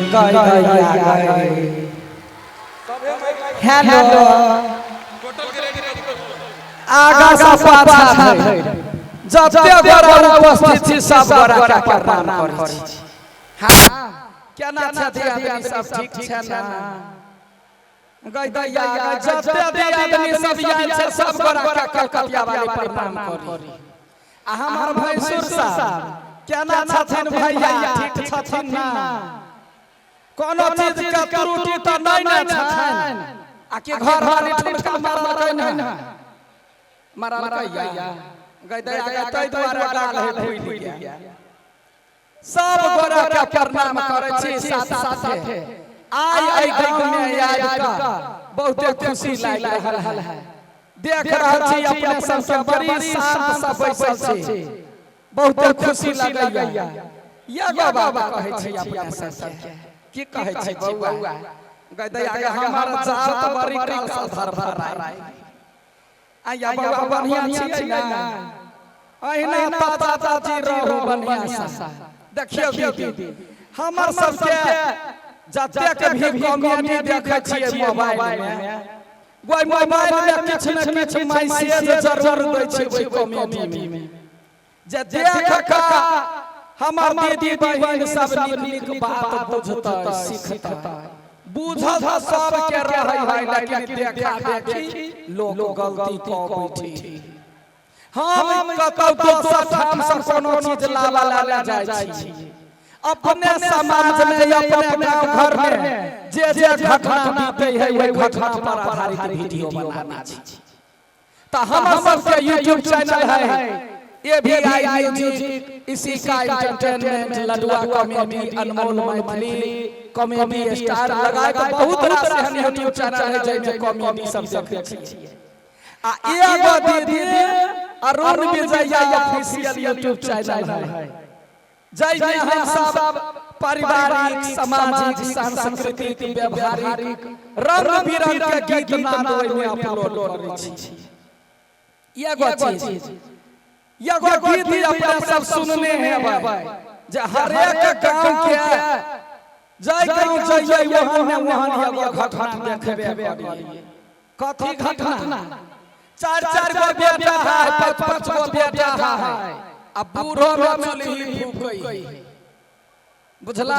गाय गाय hello आगा सब पाछा जते बड़ा उपस्थित छी सब बड़ा के प्रणाम करै छी। हां केना छथि आदमी सब ठीक छै ना? गाय दैया जते आदमी सब आयल छै सब बड़ा के कलकतिया वाली प्रणाम करी। आ हमर भैंसुर साहब केना छथिन भैया ठीक छथिन ना? कोनो चीज के त्रुटि त नहीं न छथिन आ के घर वाली ठुमका मारल ना मारल कैया गई दया तै द्वारा गाल है भूल गया। सब गोरा के प्रणाम करै छी साथ साथे आई गांव में आइब का बहुते खुशी लाग रहल है। देख रहल छी अपने सब के बड़ी शांत सब बैसल छी बहुते खुशी लागैया। ये बाबा कहै छी अपने सब के की कहै छी बउआ गई दया हमर जात बड़ी काल से धरफराई आया बउआ बढ़िया छी ना? अहिना ताता ताती रहू बढ़िया सा। देखियो दीदी हमर सब के जते के भी कॉमेडी देखै छियै मोबाइल में कोई मोबाइल में किछ न किछ मैसेज जरूर दै छै ओइ कॉमेडी में जे देख का हमर दीदी बहिन सब नीक नीक बात बुझतै सीखतै। बुझत सब के रहै है लेकिन देखा देखी लोग गलती क बैठी। हम कतौ दोसर ठाम से कोनो चीज लावा ला जाय छी अपने समाज में अपने गांव घर में जे घटना बीते है वही घटना पर आधारित वीडियो बनाना छी। त हम सब के YouTube चैनल है AVI म्यूजिक इसी का एंटरटेनमेंट लडुआ कॉमेडी अनमोल मैथिली कॉमेडी स्टार लगा के बहुत रास हम YouTube चैनल है जेमे कॉमेडी सब देखै छियै। आ एगो दीदी Arun Vijaya official YouTube channel है जेमे हम सब पारिवारिक सामाजिक सांस्कृतिक व्यवहारिक रंग बिरंग के गीत नाद ओइ में अपलोड करै छी। एगो चीज एगो गीत अपने सब सुनने हैं जे हर एक गांव के जय गांव जइए वहां एगो घटना देखबे करिए। कथी घटना? चार गो बेटा है पांच गो बेटा है अब बूढ़ो में चुल्ही फूक गई बुझला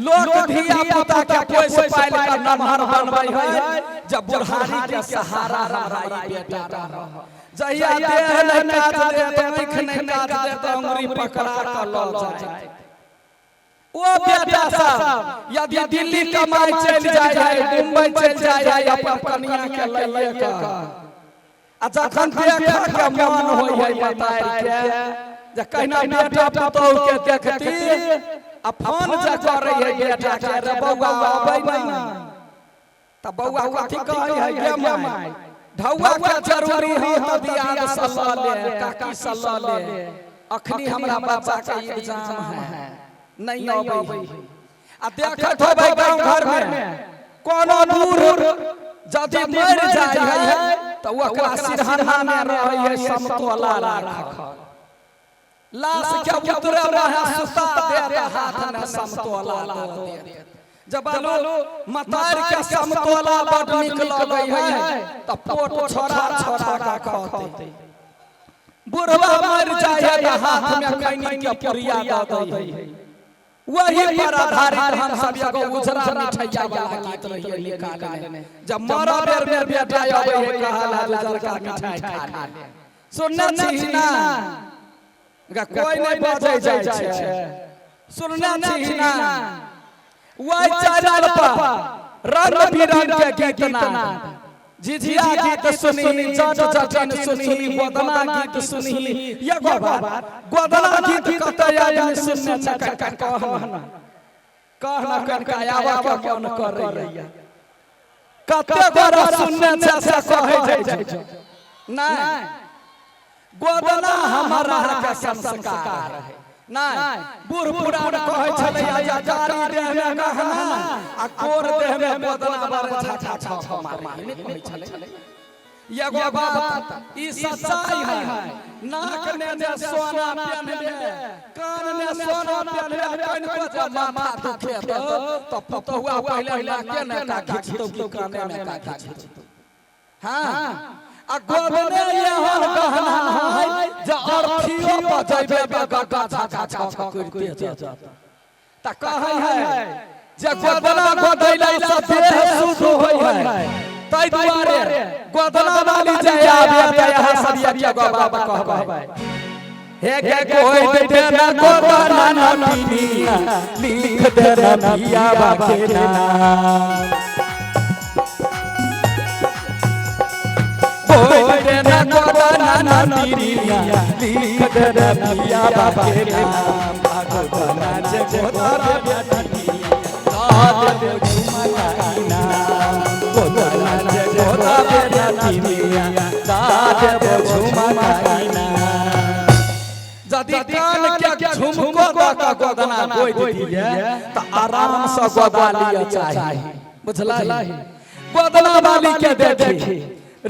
लोग धिया पुता के पोस पाल के नमहर बनबै है जब बुढ़ारी के सहारा रहा बेटा रह जहिया देह नहीं काट दे तो आँख नहीं काट दे तो अंगुरी पकड़ा के लल जाए। ओ बेटा साहब यदि दिल्ली कमाई चल जाए है मुंबई चल जाए है अपन कन्या के लइए का आ जखन देख के मन होय है बतार के जे कहना बेटा पुतौ के देखती आ फोन जे करे है बेटा के रे बौआ आबै ना त बौआ कथी कहै है गे माय ढौआ के जरूरी हो तो दियाद सल्ला ले काकी सल्ला ले अखनी हमरा बच्चा के एग्जाम है नहीं आबै आ देखत होबै गांव घर में कोनो दूर जदी मर जाय है तो ओकरा सिरहाना में रहै है समतोला राखल लाश के उतरे रहे सुता दे हाथ में समतोला दे जब आलो मतार के समतोला बड़ निक लगै है त पोट छोड़ा छोड़ा का खाते। बुढ़वा मर जाय है हाथ में खैनी के पुरिया द दै है वही पर आधारित हम सब एगो उजरा मिठाइया वाला गीत रहिए निकालने जब मरा बेर बेटा आबै है कहला उजर का मिठाई खा ले सुनना छी ना कोई नहीं बजे जाय छै सुनना छी ना वही चैनल पर रंग बिरंग के गीत ना झिझिया गीत सुनी जट जटन सुनी गोदना गीत सुनी एगो बात गोदना गीत कतय आदमी सुनने छै कहना कनका आवा के मन करैया कते गोरा सुनने छै से कहै छै नहीं गोदना हमरा के संस्कार है नहीं बूढ़ पुरान कहै छलै या गाड़ी देह में कहना आ कोर देह में गोदना बार छाछा छ मारे नहीं कहै छलै एगो बात ई सच्चाई है नाक ने जे सोना पहनबे कान ने सोना पहनबे कान को जब माथा दुखे तो पतहुआ पहले नाके ने का खींचतो कि काने ने का खींचतो हां आ गोबने ये हर गहना है जे अरथियो बजैबे बगा छा छा करते जाता त कहै है जे गोदना गोदैला सब देह शुद्ध होय है तै दुआरे गोदना वाली जे आबे त यहाँ सब एक बाबा कहबै हे कोई दे ना गोदना ना पीनिया लिख दे ना पिया बाके नाम कोई दे ना गोदना ना पीनिया लिख दे ना पिया बाके नाम गोदना जे गोदरा बेटिया दे झुमका नाम गोदना जे गोदरा बेटिया दे झुमका नाम जदि कान के झुमको द गोदना कोई दिए त आराम से गोदा लिया चाहिए बुझला गोदना वाली के देखी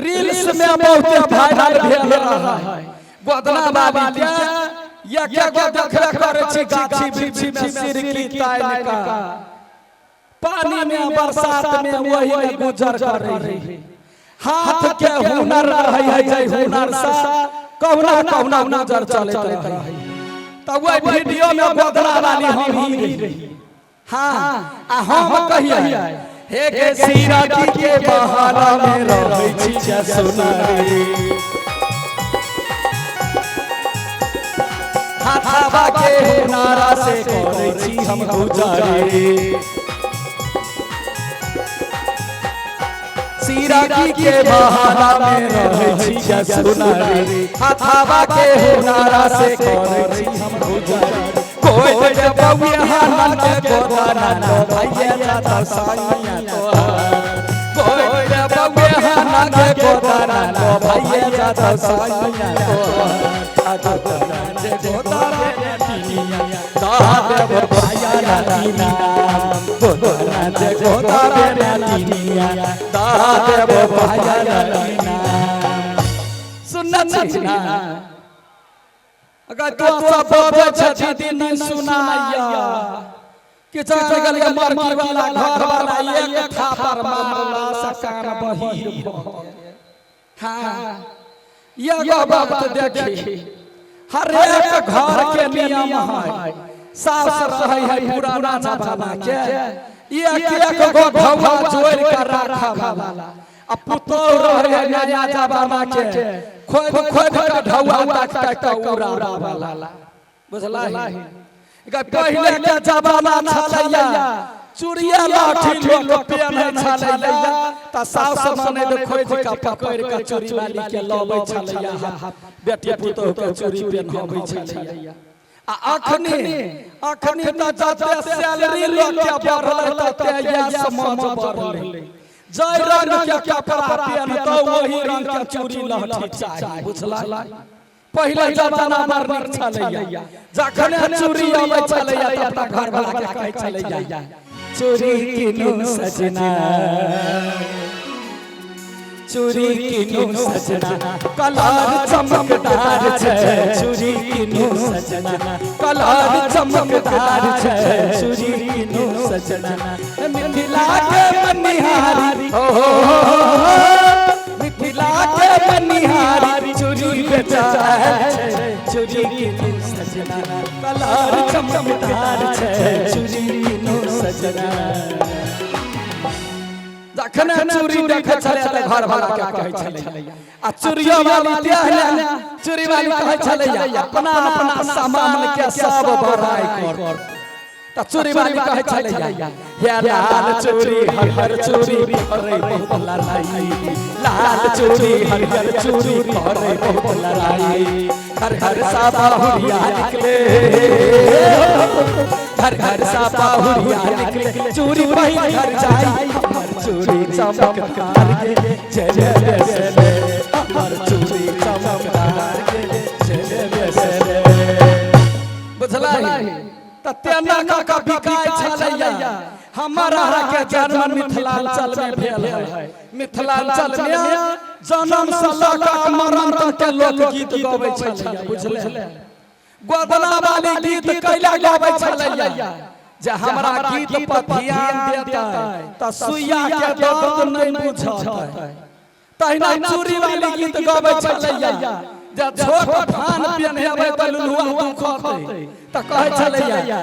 रील्स में बहुत वायरल भेल रहा है गोदना वाली के एक गो देखबे करे छी गाछी बिछी में सिरकी तान का पानी में बरसात में वही में गुजर कर रही हाथ के हुनर रही है जय हुनर सा कहुना कहुना नजर चलत रही तब वही वीडियो में गोदना वाली हम ही रही हां आ हम कहिए हे के सिरकी के बहारा में रहै छी जे सुनारी हाथाबा के हुनरा से करै छी हम गुजारी सिरकी के बहारा में रहै छी जे सुनारी हाथाबा के हुनरा से करै छी हम गुजारी कोई जे बउए हान के गोदना न भइए जाता साइया तो कोई जे बउए हान के गोदना न भइए जाता साइया तो गोदना जे गोदरा बेटिया दादे भैया लालीना गोदना जे गोदरा बेटिया दादे भैया लालीना सुनना चाहिए अगर तो सब बोले छठी दिन सुनाइया कि चल गल मरकी वाला घर वाला एक थापर मारला सकान बहिर हां ये बात देखी हर एक घर के नियम है सास रहे है पुराना जमाना के एक गो घौवा जोड़ कर रखा वाला आ पुतो रहे नया जमाना के खोद खोद का ढौआ तक तक उड़ा वाला बुझला है पहले के जमाना छलैया चूड़िया लाठी लोग पेन छलैया त सास मने दे खोज का पकड़ के चूड़ी वाली के लबै छलैया बेटी पुतो के चूड़ी पेनहबै छलैया आ अखनी त जते सैलरी लोग के बढ़ल त या समाज बढ़ल जय रंग के कपड़ा पहन तो वही रंग के चूड़ी लहठी चाहिए बुझला पहले जमाना मरनी छलैया जखन चूड़ी आबै छलैया त घर वाला के कहै छलैया चूड़ी किनु सजना चूड़ी किनु सजना कलर चमकदार छै चूड़ी किनु सजना कलर चमकदार छै चूड़ी किनु सजना मिथिला के बनिहारी हो मिथिला के बनिहारी चूड़ी बेचा छै चूड़ी किनु सजना कलर चमकदार छै चूड़ी किनु सजना जखन चूड़ी देखे छले त घर वाला के कहै छले आ चूड़िया वाली तेहले चूड़ी वाली कहै छले अपना अपना सामान के सब बड़ाई कर त चूड़ी वाली कहै छले हे लाल चूड़ी हरिहर चूड़ी करे बहुत लड़ाई लाल चूड़ी हरिहर चूड़ी करे बहुत लड़ाई हर हर सा बाहुरिया निकले हर हर सा बाहुरिया निकले चूड़ी पहिन घर जाई चूड़ी चमकदार के चले बेसले हमर चूड़ी चमकदार के चले बेसले बुझला त तेना का बिकाय छलैया हमारा के जन्म मिथिलांचल में भेल है मिथिलांचल में जन्म से लगा मरण तक के लोक गीत गाबै छलैया बुझले गोदना वाली गीत कैला गाबै छलैया जे हमरा गीत पर ध्यान देतै त सुइया के दर्द नहीं बुझतै तहिना चूड़ी वाली गीत गाबै छलैया जे छोट फान पिन्हबै त लुलुआ दुखतै त कहै छलैया